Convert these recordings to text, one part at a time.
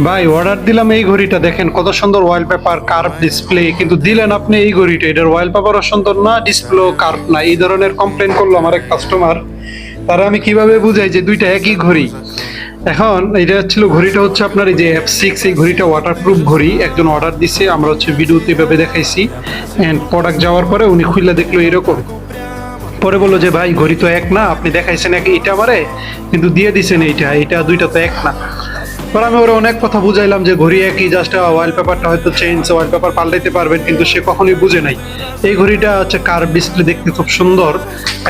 ভাই অর্ডার দিলাম এই ঘড়িটা, দেখেন কত সুন্দর ওয়ালপেপার কার্ভ ডিসপ্লে, কিন্তু দিলেন আপনি এই ঘড়িটা, এটার ওয়ালপেপারও সুন্দর না, ডিসপ্লে কার্ভ না, এই ধরনের কমপ্লেন করলো আমার এক কাস্টমার। তারা আমি কিভাবে বুঝাই যে দুইটা একই ঘড়ি? এখন এটা ছিল ঘড়িটা হচ্ছে আপনার এই যে F6, এই ঘড়িটা ওয়াটারপ্রুফ ঘড়ি, একজন অর্ডার দিছে, আমরা হচ্ছে ভিডিওতে এভাবে দেখাইছি, এন্ড প্রোডাক্ট যাওয়ার পরে উনি খুললে দেখলো এরকম। পরে বললো যে ভাই ঘড়ি তো এক না, আপনি দেখাইছেন এক, এটা আমারে কিন্তু দিয়ে দিছেন এইটা, এটা দুইটা তো এক না। পরে আমি ওরা অনেক কথা বুঝাইলাম যে ঘড়ি একই, জাস্ট ওয়ালপেপারটা হয়তো চেঞ্জ, ওয়ালপেপার পাল্টাইতে পারবেন, কিন্তু সে কখনোই বুঝে নাই। এই ঘড়িটা হচ্ছে কার্ভ ডিসপ্লে, দেখতে খুব সুন্দর।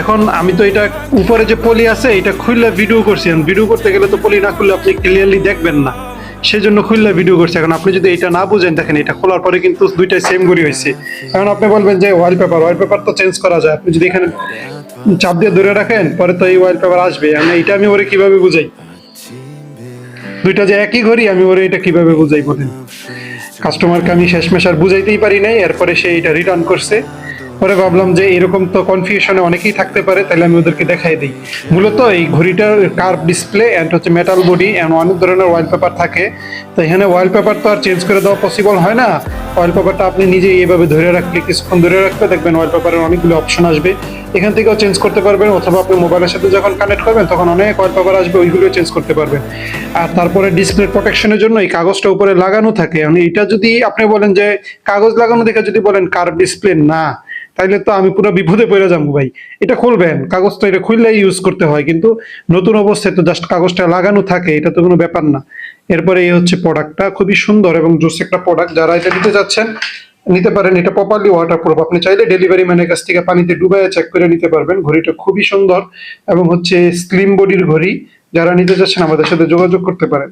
এখন আমি তো এটা উপরে যে পলি আছে এটা খুললে ভিডিও করছি, ভিডিও করতে গেলে তো পলি না খুললে আপনি ক্লিয়ারলি দেখবেন না, সেই জন্য খুললে ভিডিও করছে। এখন আপনি যদি এটা না বুঝেন, দেখেন এটা খোলার পরে কিন্তু দুইটাই সেম ঘড়ি হয়েছে। এখন আপনি বলবেন যে ওয়ালপেপার তো চেঞ্জ করা যায়, আপনি যদি এখানে চাপ দিয়ে ধরে রাখেন পরে তো এই ওয়ালপেপার আসবে। এটা আমি ওরে কিভাবে বুঝাই? দুইটা যে একই ঘড়ি, আমি ওরে এটা কিভাবে বুঝাই বলেন? কাস্টমারকে আমি শেষমেশ আর বুঝাইতেই পারি নাই, এরপরে সে এটা রিটার্ন করছে। পরে ভাবলাম যে এরকম তো কনফিউশনে অনেকেই থাকতে পারে, তাহলে আমি ওদেরকে দেখাই দিই। মূলত এই ঘড়িটার কার্ভ ডিসপ্লে এন্ড হচ্ছে মেটাল বডি এন্ড অনেক ধরনের ওয়ালপেপার থাকে। তো এখানে ওয়ালপেপার তো আর চেঞ্জ করে দেওয়া পসিবল হয় না। ওয়ালপেপারটা আপনি নিজে এইভাবে ধরে রাখলে, কিছুক্ষণ ধরে রাখলে দেখবেন ওয়ালপেপারের অনেকগুলো অপশন আসবে, এখান থেকেও চেঞ্জ করতে পারবেন, অথবা আপনি মোবাইলের সাথে যখন কানেক্ট করবেন তখন অনেক ওয়ালপেপার আসবে, ওইগুলো চেঞ্জ করতে পারবেন। আর তারপরে ডিসপ্লে প্রোটেকশনের জন্য এই কাগজটা উপরে লাগানো থাকে। এটা যদি আপনি বলেন যে কাগজ লাগানো দেখে যদি বলেন কার্ভ ডিসপ্লে না, তাইলে তো আমি পুরো বিপদে পড়ে যাবো ভাই। এটা খুলবেন, কাগজ তো এটা খুললে ইউজ করতে হয়, কিন্তু নতুন অবস্থায় তো জাস্ট কাগজটা লাগানো থাকে, এটা তো কোনো ব্যাপার না। এরপরে এই হচ্ছে প্রোডাক্টটা, খুবই সুন্দর এবং জোস একটা প্রোডাক্ট। যারা এটা নিতে যাচ্ছেন নিতে পারেন, এটা প্রপারলি ওয়াটারপ্রুফ, আপনি চাইলে ডেলিভারি ম্যানের কাছ থেকে পানিতে ডুবাইয়ে চেক করে নিতে পারবেন। ঘড়িটা খুবই সুন্দর এবং হচ্ছে স্লিম বডির ঘড়ি। যারা নিতে যাচ্ছেন আমাদের সাথে যোগাযোগ করতে পারেন।